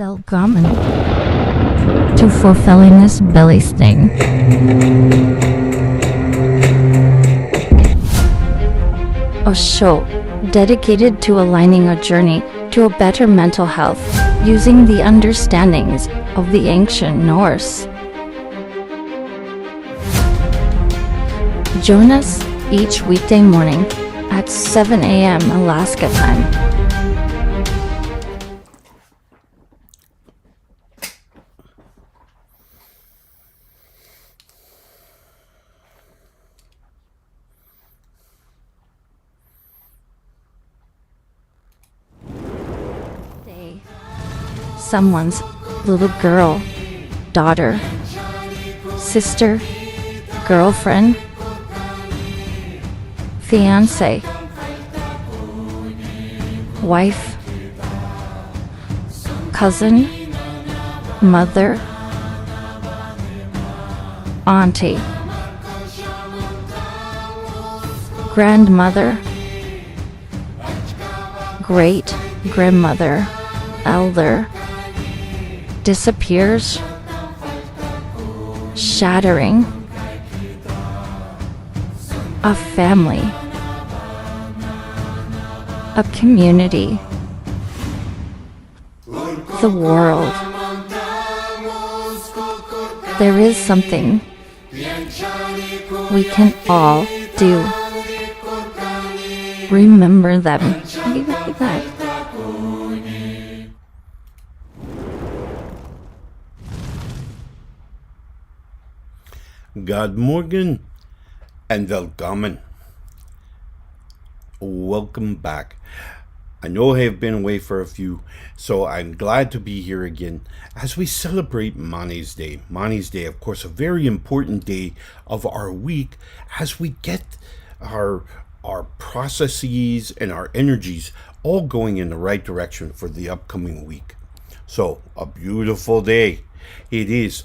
Welcome to Fulfilling This Belly Sting. A show dedicated to aligning a journey to a better mental health using the understandings of the ancient Norse. Join us each weekday morning at 7 a.m. Alaska time. Someone's little girl, daughter, sister, girlfriend, fiance, wife, cousin, mother, auntie, grandmother, great grandmother, elder, disappears, shattering, a family, a community, the world. There is something we can all do. Remember them. Like that. God morgen and welcome. Welcome back. I know I have been away for a few, so I'm glad to be here again as we celebrate Mani's Day. Mani's Day, of course, a very important day of our week as we get our processes and our energies all going in the right direction for the upcoming week. So, a beautiful day it is.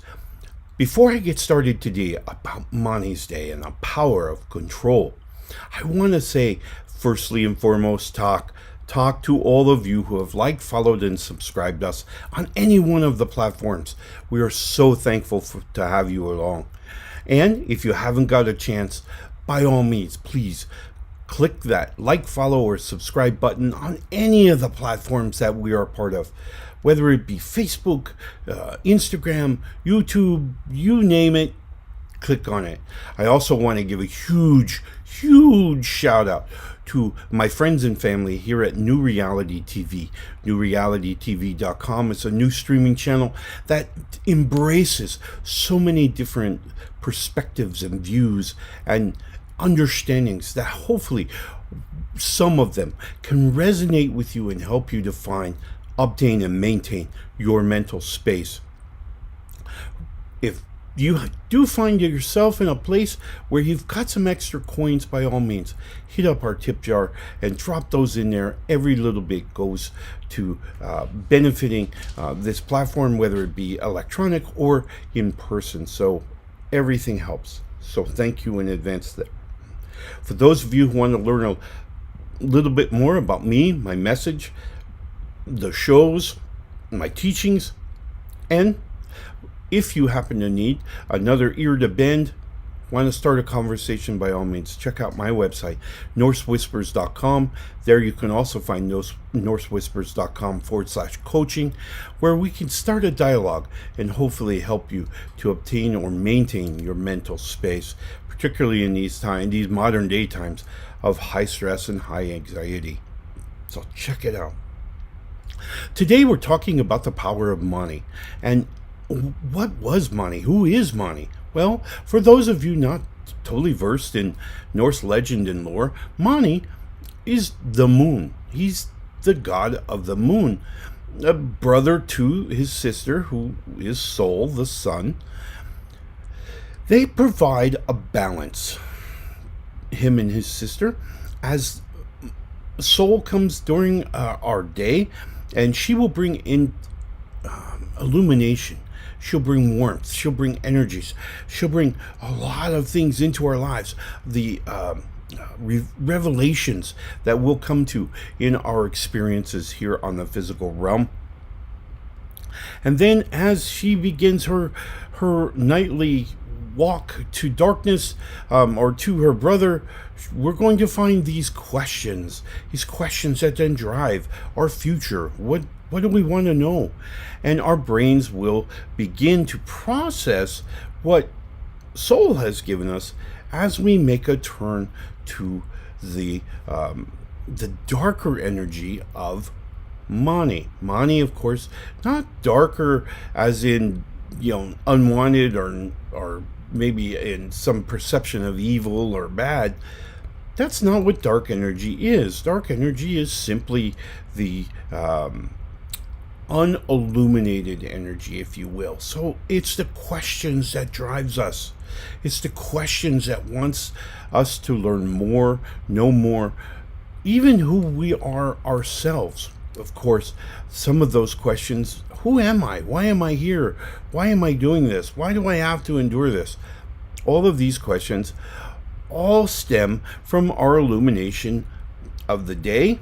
Before I get started today about Mani's Day and the power of control, I want to say, firstly and foremost, talk to all of you who have liked, followed, and subscribed us on any one of the platforms. We are so thankful to have you along. And if you haven't got a chance, by all means, please click that like, follow, or subscribe button on any of the platforms that we are part of. Whether it be Facebook, Instagram, YouTube, you name it, click on it. I also want to give a huge shout out to my friends and family here at New Reality TV. newrealitytv.com is a new streaming channel that embraces so many different perspectives and views and understandings that hopefully some of them can resonate with you and help you to obtain and maintain your mental space. If you do find yourself in a place where you've got some extra coins, by all means, hit up our tip jar and drop those in there. Every little bit goes to benefiting this platform, whether it be electronic or in person. So everything helps. So thank you in advance there. For those of you who want to learn a little bit more about me, my message, the shows, my teachings, and if you happen to need another ear to bend, want to start a conversation, by all means, check out my website, norsewhispers.com. There you can also find norsewhispers.com/coaching, where we can start a dialogue and hopefully help you to obtain or maintain your mental space, particularly in these modern day times of high stress and high anxiety. So check it out. Today we're talking about the power of Mani. And what was Mani? Who is Mani? Well, for those of you not totally versed in Norse legend and lore, Mani is the moon. He's the god of the moon, a brother to his sister, who is Sol, the sun. They provide a balance, him and his sister, as Sol comes during our day, and she will bring in illumination. She'll bring warmth. She'll bring energies. She'll bring a lot of things into our lives. The revelations that we'll come to in our experiences here on the physical realm. And then as she begins her nightly walk to darkness, or to her brother, we're going to find these questions that then drive our future. What do we want to know? And our brains will begin to process what soul has given us as we make a turn to the darker energy of Mani. Mani, of course, not darker as in, unwanted or maybe in some perception of evil or bad. That's not what dark energy is. Dark energy is simply the unilluminated energy, if you will. So it's the questions that drives us. It's the questions that wants us to learn more, know more, even who we are ourselves. Of course, some of those questions: who am I? Why am I here? Why am I doing this? Why do I have to endure this? All of these questions all stem from our illumination of the day,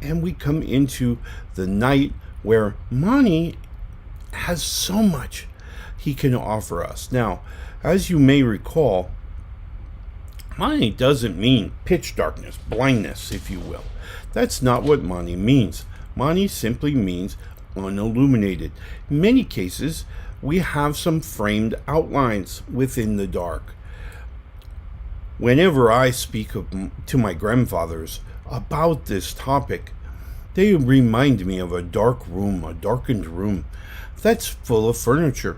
and we come into the night where Mani has so much he can offer us. Now, as you may recall, Mani doesn't mean pitch darkness, blindness, if you will. That's not what Mani means. Mani simply means unilluminated. In many cases, we have some framed outlines within the dark. Whenever I speak to my grandfathers about this topic, they remind me of a darkened room that's full of furniture.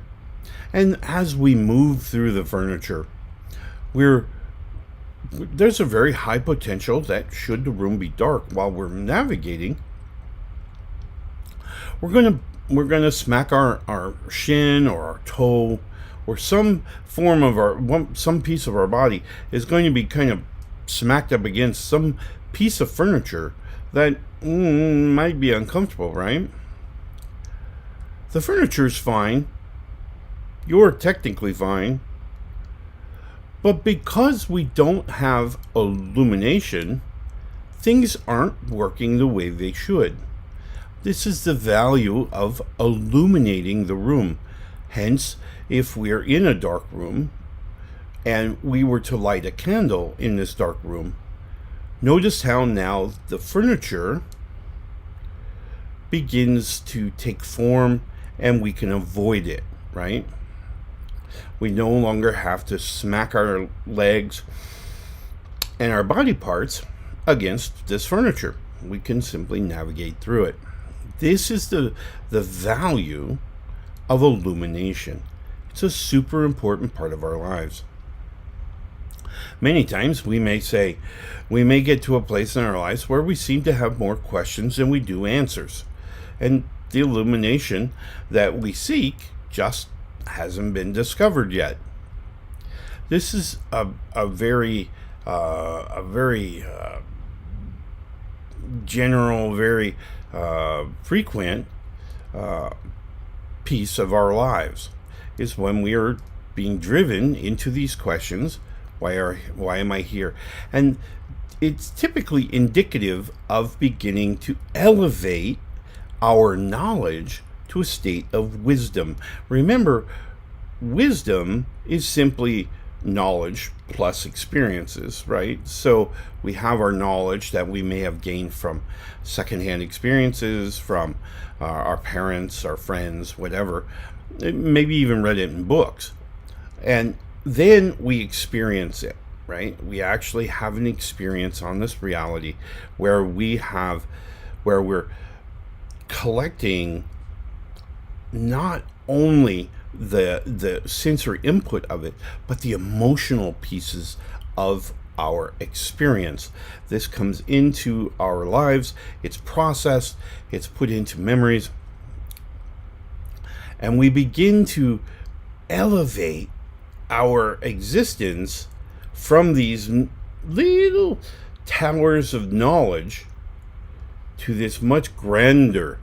And as we move through the furniture, there's a very high potential that should the room be dark while we're navigating, we're gonna smack our shin or our toe, or some form of some piece of our body is going to be kind of smacked up against some piece of furniture that might be uncomfortable, right? The furniture's fine. You're technically fine. But because we don't have illumination, things aren't working the way they should. This is the value of illuminating the room. Hence, if we're in a dark room and we were to light a candle in this dark room, notice how now the furniture begins to take form and we can avoid it, right? We no longer have to smack our legs and our body parts against this furniture. We can simply navigate through it. This is the value of illumination. It's a super important part of our lives. Many times we may get to a place in our lives where we seem to have more questions than we do answers. And the illumination that we seek just hasn't been discovered yet. This is a very general, very frequent piece of our lives, is when we are being driven into these questions. Why am I here? And it's typically indicative of beginning to elevate our knowledge to a state of wisdom. Remember, wisdom is simply knowledge plus experiences, right? So we have our knowledge that we may have gained from secondhand experiences, from our parents, our friends, whatever, maybe even read it in books. And then we experience it, right? We actually have an experience on this reality where we're collecting not only the sensory input of it, but the emotional pieces of our experience. This comes into our lives, it's processed, it's put into memories, and we begin to elevate our existence from these little towers of knowledge to this much grander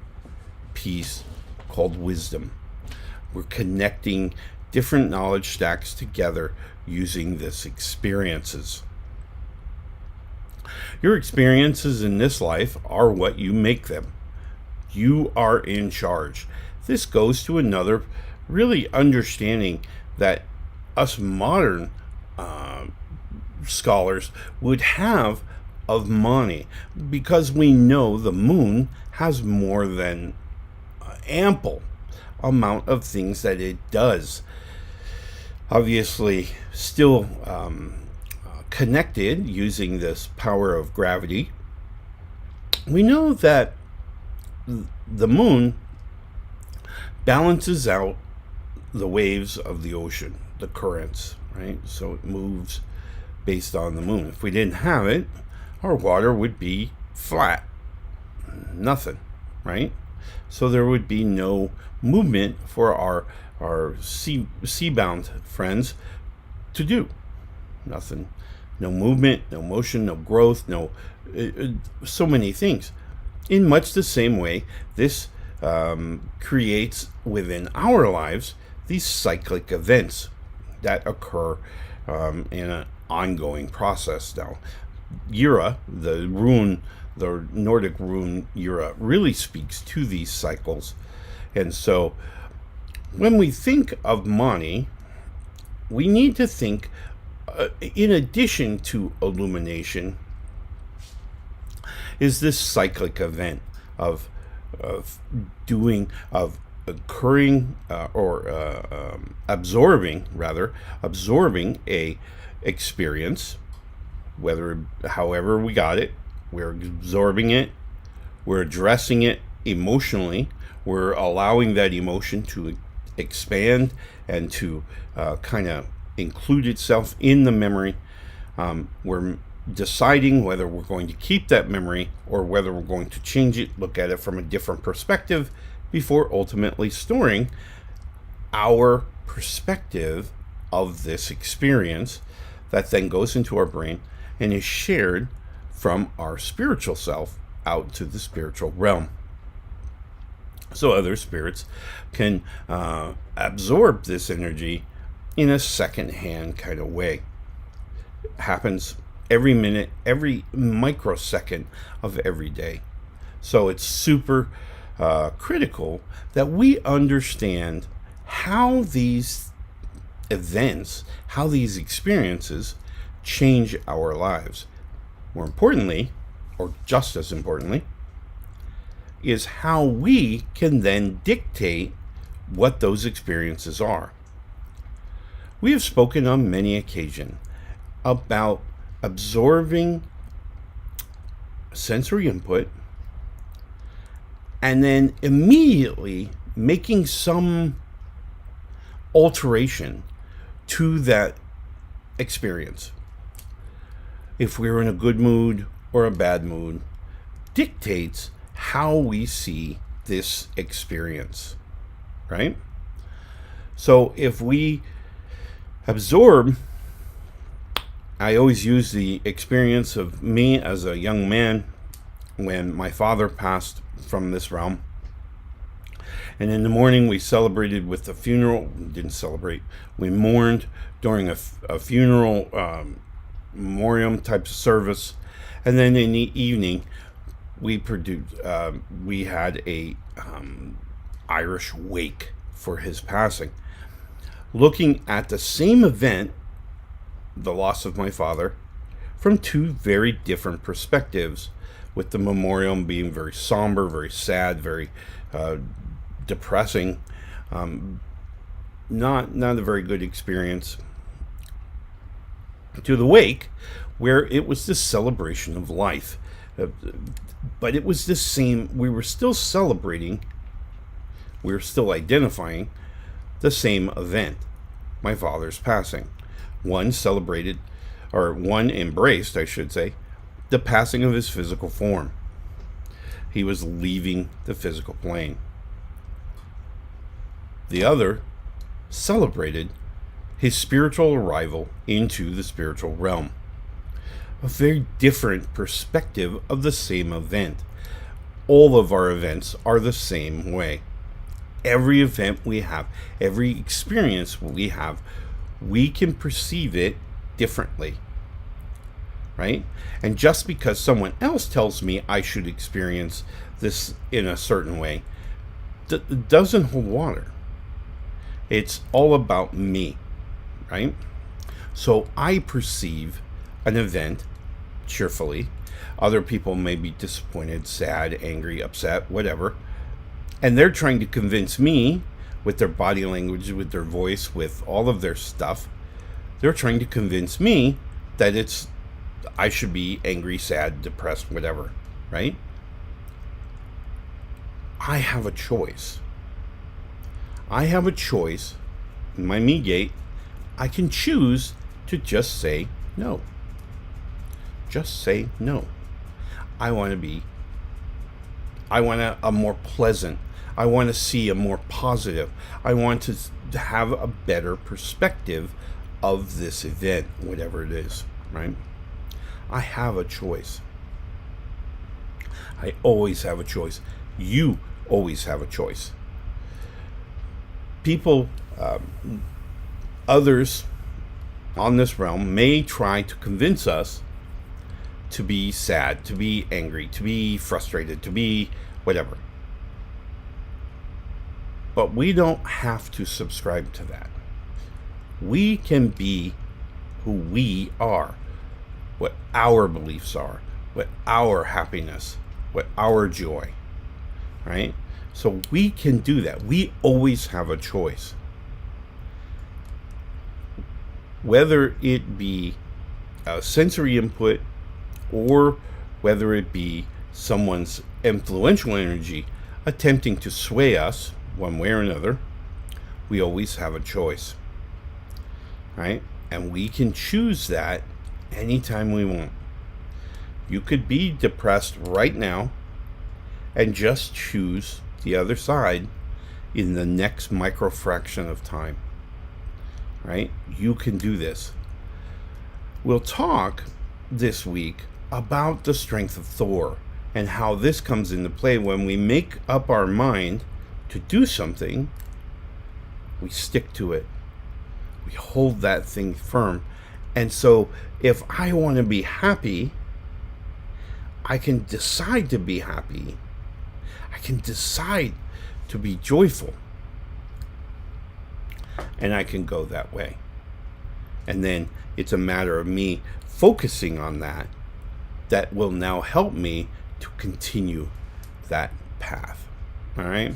piece called wisdom. We're connecting different knowledge stacks together using this experiences. Your experiences in this life are what you make them. You are in charge. this goes to another really understanding that us modern scholars would have of Mani, because we know the moon has more than ample amount of things that it does. Obviously, still connected using this power of gravity. We know that the moon balances out the waves of the ocean, the currents, right? So it moves based on the moon. If we didn't have it, our water would be flat, nothing, right? So there would be no movement for our seabound friends to do. Nothing, no movement, no motion, no growth, no so many things. In much the same way, this creates within our lives these cyclic events that occur in an ongoing process. Now, Jura, the Nordic rune Jura, really speaks to these cycles. And so when we think of Mani, we need to think, in addition to illumination, is this cyclic event of absorbing a experience, however we got it. We're absorbing it, we're addressing it emotionally, we're allowing that emotion to expand and to kind of include itself in the memory. We're deciding whether we're going to keep that memory or whether we're going to change it, look at it from a different perspective, before ultimately storing our perspective of this experience that then goes into our brain and is shared from our spiritual self out to the spiritual realm. So other spirits can absorb this energy in a second-hand kind of way. It happens every minute, every microsecond of every day. So it's super critical that we understand how these events, how these experiences change our lives. More importantly, or just as importantly, is how we can then dictate what those experiences are. We have spoken on many occasions about absorbing sensory input and then immediately making some alteration to that experience. If we're in a good mood or a bad mood, dictates how we see this experience, right? So if we absorb, I always use the experience of me as a young man when my father passed from this realm. And in the morning we celebrated with the funeral. We didn't celebrate. We mourned during a funeral memoriam type service. And then in the evening we had a Irish wake for his passing. Looking at the same event, the loss of my father, from two very different perspectives, with the memoriam being very somber, very sad, very depressing, not a very good experience, to the wake, where it was the celebration of life. But it was the same, we were still celebrating, we were still identifying the same event, my father's passing. One embraced, I should say, the passing of his physical form. He was leaving the physical plane. The other celebrated his spiritual arrival into the spiritual realm. A very different perspective of the same event. All of our events are the same way. Every event we have, every experience we have, we can perceive it differently, right? And just because someone else tells me I should experience this in a certain way doesn't hold water. It's all about me, right? So I perceive an event cheerfully. Other people may be disappointed, sad, angry, upset, whatever. And they're trying to convince me with their body language, with their voice, with all of their stuff. They're trying to convince me that I should be angry, sad, depressed, whatever, right? I have a choice. I have a choice. In my me gate, I can choose to just say no. Just say no. I want a more pleasant. I want to see a more positive. I want to have a better perspective of this event, whatever it is, right? I have a choice. I always have a choice. You always have a choice. People, others on this realm may try to convince us to be sad, to be angry, to be frustrated, to be whatever. But we don't have to subscribe to that. We can be who we are, what our beliefs are, what our happiness, what our joy, right? So we can do that. We always have a choice. Whether it be sensory input or whether it be someone's influential energy attempting to sway us one way or another, we always have a choice, right? And we can choose that anytime we want. You could be depressed right now and just choose the other side in the next microfraction of time, right? You can do this. We'll talk this week about the strength of Thor and how this comes into play when we make up our mind to do something. We stick to it. We hold that thing firm. And so if I want to be happy, I can decide to be happy. I can decide to be joyful. And I can go that way. And then it's a matter of me focusing on that will now help me to continue that path. All right?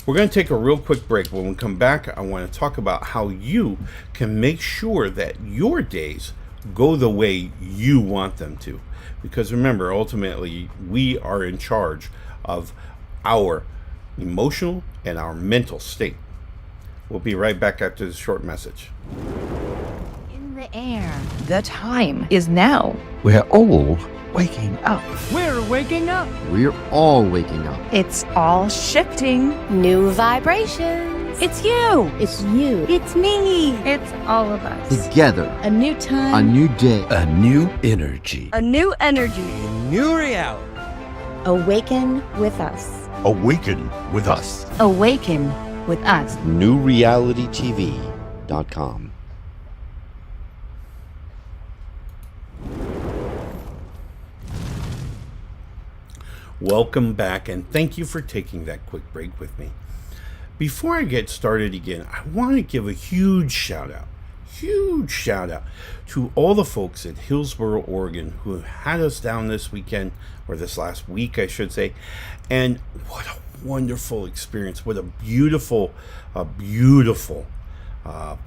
We're going to take a real quick break. When we come back, I want to talk about how you can make sure that your days go the way you want them to. Because remember, ultimately, we are in charge of our emotional and our mental state. We'll be right back after this short message. In the air. The time is now. We're all waking up. We're waking up. We're all waking up. It's all shifting. New vibrations. It's you. It's you. It's me. It's all of us. Together. A new time. A new day. A new energy. A new energy. New reality. Awaken with us. Awaken with us. Awaken with us. newrealitytv.com. Welcome back, and thank you for taking that quick break with me. Before I get started again, I want to give a huge shout out to all the folks in Hillsboro, Oregon who had us down this weekend, or this last week, I should say. And what a wonderful experience. What a beautiful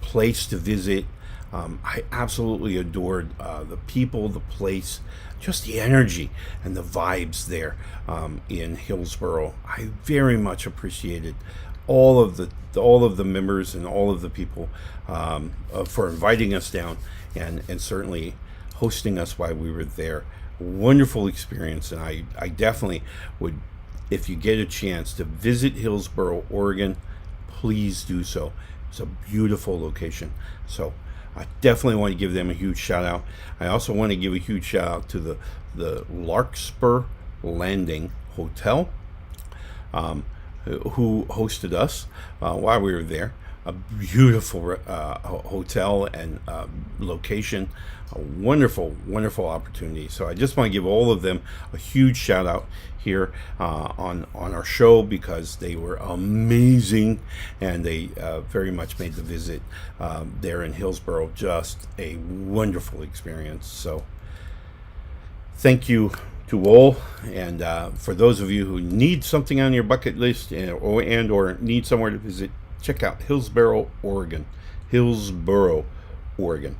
place to visit. I absolutely adored the people, the place, just the energy and the vibes there in Hillsboro. I very much appreciated all of the members and all of the people for inviting us down and certainly hosting us while we were there. Wonderful experience, and I definitely would, if you get a chance to visit Hillsboro, Oregon, please do so. It's a beautiful location. So I definitely want to give them a huge shout out. I also want to give a huge shout out to the Larkspur Landing Hotel, who hosted us while we were there. a beautiful hotel and location, a wonderful, wonderful opportunity. So I just want to give all of them a huge shout out here on our show, because they were amazing, and they very much made the visit there in Hillsboro just a wonderful experience. So thank you to all, and for those of you who need something on your bucket list or need somewhere to visit, check out Hillsboro, Oregon. Hillsboro, Oregon.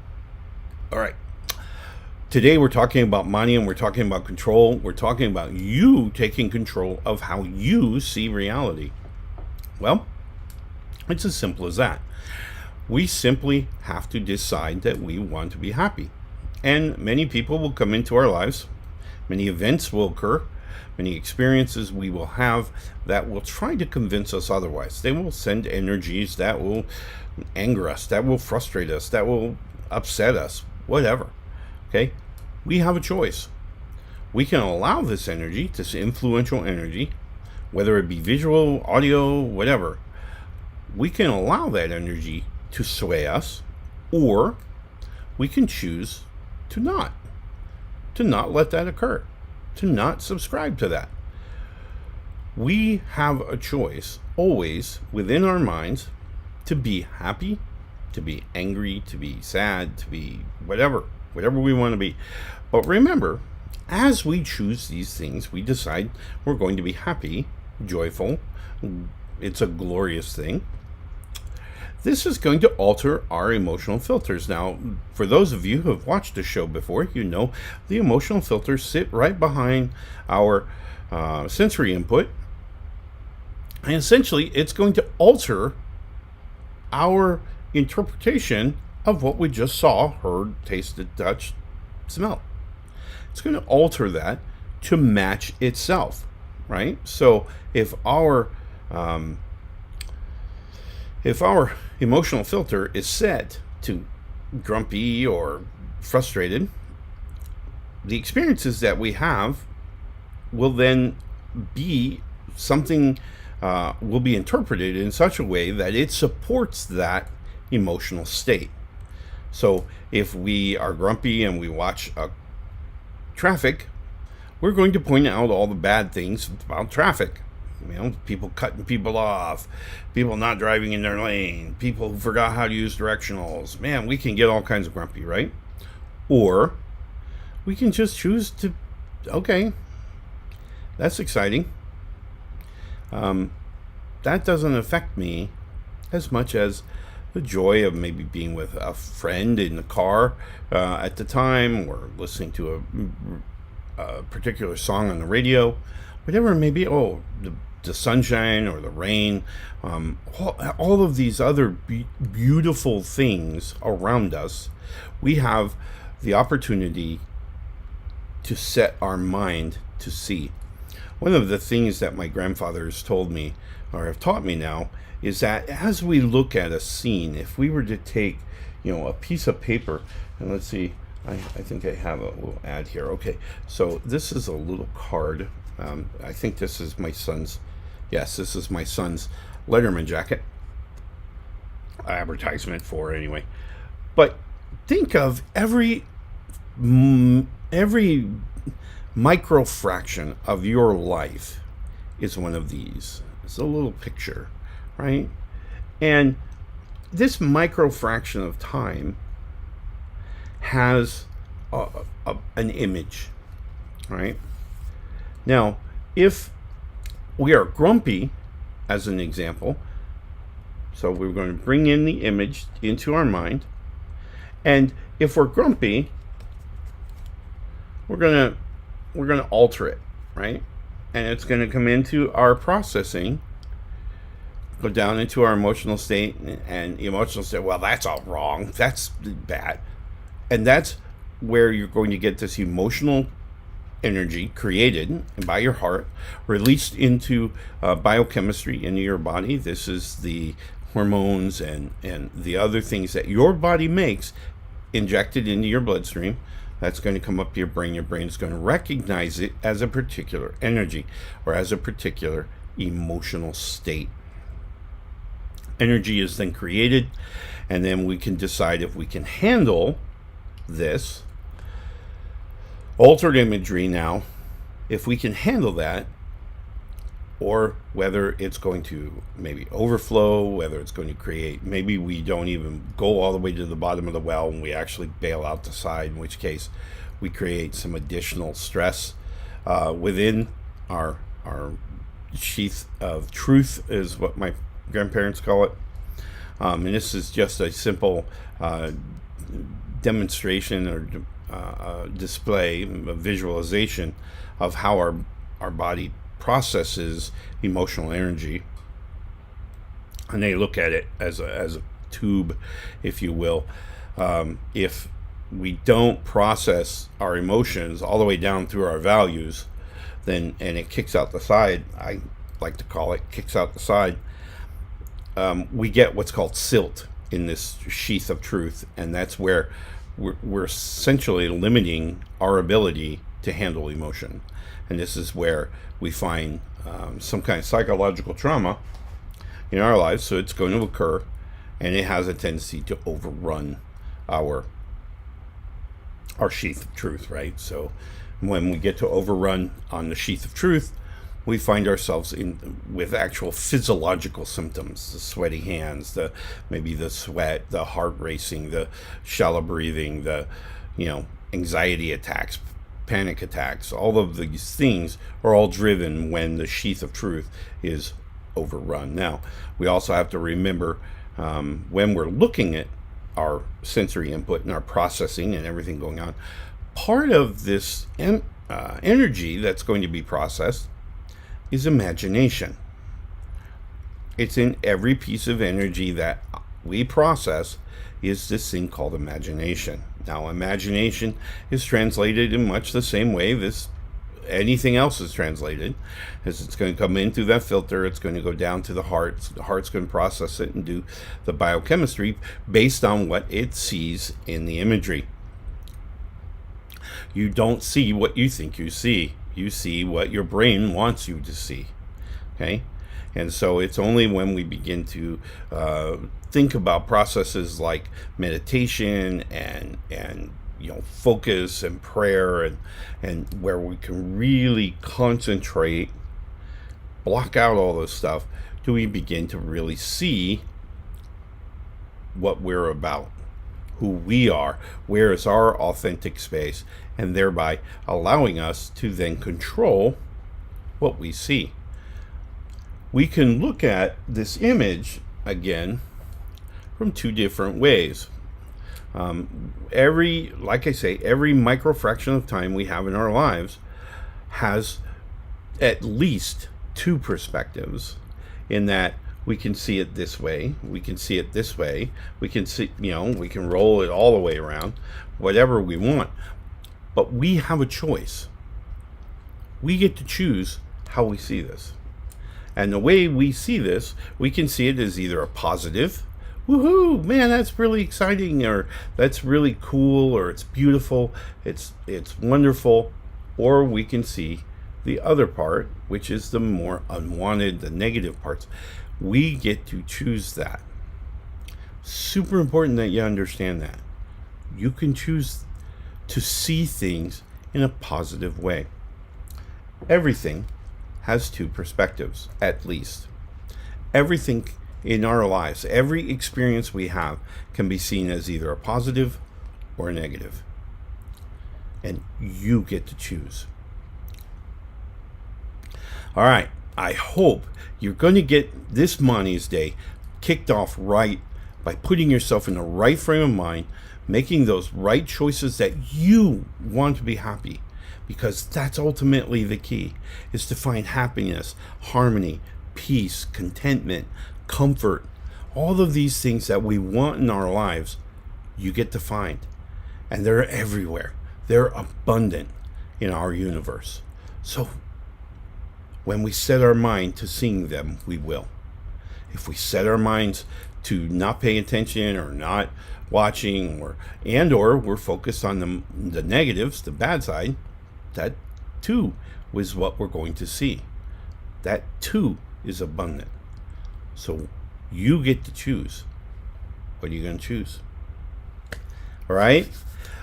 All right. Today we're talking about money, and we're talking about control. We're talking about you taking control of how you see reality. Well, it's as simple as that. We simply have to decide that we want to be happy. And many people will come into our lives. Many events will occur. Many experiences we will have that will try to convince us otherwise. They will send energies that will anger us, that will frustrate us, that will upset us, whatever. Okay? We have a choice. We can allow this energy, this influential energy, whether it be visual, audio, whatever, we can allow that energy to sway us, or we can choose to not let that occur, to not subscribe to that. We have a choice always within our minds to be happy, to be angry, to be sad, to be whatever we want to be. But remember, as we choose these things, we decide we're going to be happy, joyful. It's a glorious thing. This is going to alter our emotional filters. Now, for those of you who have watched the show before, you know the emotional filters sit right behind our sensory input. And essentially, it's going to alter our interpretation of what we just saw, heard, tasted, touched, smelled. It's going to alter that to match itself, right? So if our emotional filter is set to grumpy or frustrated, the experiences that we have will then be something, will be interpreted in such a way that it supports that emotional state. So if we are grumpy and we watch traffic, we're going to point out all the bad things about traffic. You know, people cutting people off, people not driving in their lane, people who forgot how to use directionals. Man, we can get all kinds of grumpy, right? Or we can just choose to, okay, that's exciting. That doesn't affect me as much as the joy of maybe being with a friend in the car at the time, or listening to a particular song on the radio, whatever it may be. Oh, the sunshine or the rain, all of these other beautiful things around us, we have the opportunity to set our mind to see. One of the things that my grandfathers told me, or have taught me now, is that as we look at a scene, if we were to take, a piece of paper, and let's see, I think I have a little ad here. Okay, so this is a little card. I think this is my son's, this is my son's Letterman jacket. Advertisement for it anyway. But think of every micro fraction of your life is one of these. It's a little picture, right? And this micro fraction of time has an image, right? Now, if we are grumpy, as an example, so we're going to bring in the image into our mind, and if we're grumpy, we're going to alter it, right? And it's going to come into our processing, go down into our emotional state, and the emotional state, well, that's all wrong, that's bad. And that's where you're going to get this emotional energy created by your heart, released into biochemistry into your body. This is the hormones and the other things that your body makes, injected into your bloodstream. That's going to come up to your brain. Your brain is going to recognize it as a particular energy or as a particular emotional state. energy is then created, and then we can decide if we can handle this altered imagery now, if we can handle that, or whether it's going to maybe overflow, whether it's going to create, maybe we don't even go all the way to the bottom of the well and we actually bail out the side, in which case we create some additional stress within our sheath of truth, is what my grandparents call it. And this is just a simple demonstration or display, a visualization of how our body processes emotional energy, and they look at it as a tube, if you will. If we don't process our emotions all the way down through our values, then and it kicks out the side, I like to call it kicks out the side, we get what's called silt in this sheath of truth, and that's where we're essentially limiting our ability to handle emotion. And this is where we find some kind of psychological trauma in our lives. So it's going to occur, and it has a tendency to overrun our sheath of truth, right? So when we get to overrun on the sheath of truth, we find ourselves with actual physiological symptoms: the sweaty hands, maybe the sweat, the heart racing, the shallow breathing, the anxiety attacks, panic attacks. All of these things are all driven when the sheath of truth is overrun. Now, we also have to remember when we're looking at our sensory input and our processing and everything going on, part of this energy that's going to be processed is imagination. It's in every piece of energy that we process is this thing called imagination. Now, imagination is translated in much the same way this anything else is translated, as it's going to come in through that filter, it's going to go down to the heart. The heart's going to process it and do the biochemistry based on what it sees in the imagery. You don't see what you think you see. You see what your brain wants you to see. Okay? And so it's only when we begin to think about processes like meditation and focus and prayer and where we can really concentrate, block out all this stuff, do we begin to really see what we're about, who we are, where is our authentic space, and thereby allowing us to then control what we see. We can look at this image again from two different ways. Every microfraction of time we have in our lives has at least two perspectives, in that we can see it this way, we can see it this way, we can see, we can roll it all the way around, whatever we want. But we have a choice. We get to choose how we see this. And the way we see this, we can see it as either a positive, woohoo, man, that's really exciting, or that's really cool, or it's beautiful, it's wonderful, or we can see the other part, which is the more unwanted, the negative parts. We get to choose that. Super important that you understand that. You can choose to see things in a positive way. Everything has two perspectives, at least. Everything in our lives, every experience we have, can be seen as either a positive or a negative. And you get to choose. All right, I hope you're going to get this Mani's Day kicked off right by putting yourself in the right frame of mind, making those right choices that you want to be happy, because that's ultimately the key, is to find happiness, harmony, peace, contentment, comfort. All of these things that we want in our lives, you get to find. And they're everywhere. They're abundant in our universe. So when we set our mind to seeing them, we will. If we set our minds to not pay attention or not watching, or we're focused on the negatives, the bad side, that too is what we're going to see. That too is abundant. So You get to choose. What are you going to choose? All right?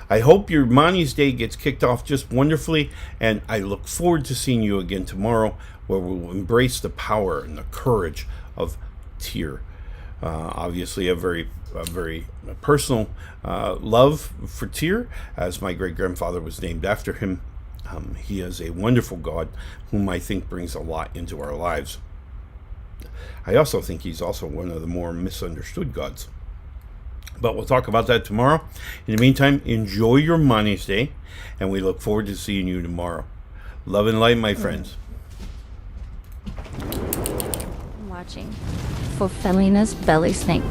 I hope your Mani's Day gets kicked off just wonderfully, and I look forward to seeing you again tomorrow, where we'll embrace the power and the courage of Tyr. Obviously, a very personal love for Tyr, as my great-grandfather was named after him. He is a wonderful god whom I think brings a lot into our lives. I also think he's also one of the more misunderstood gods. But we'll talk about that tomorrow. In the meantime, enjoy your Mani's Day, and we look forward to seeing you tomorrow. Love and light, my friends. Watching for Felina's Belly Snake,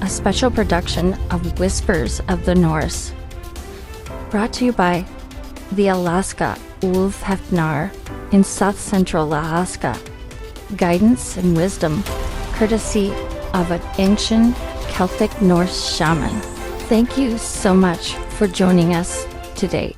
a special production of Whispers of the Norse. Brought to you by the Alaska Wolf Hefnar in South Central Alaska. Guidance and wisdom, courtesy of an ancient Celtic Norse shaman. Thank you so much for joining us today.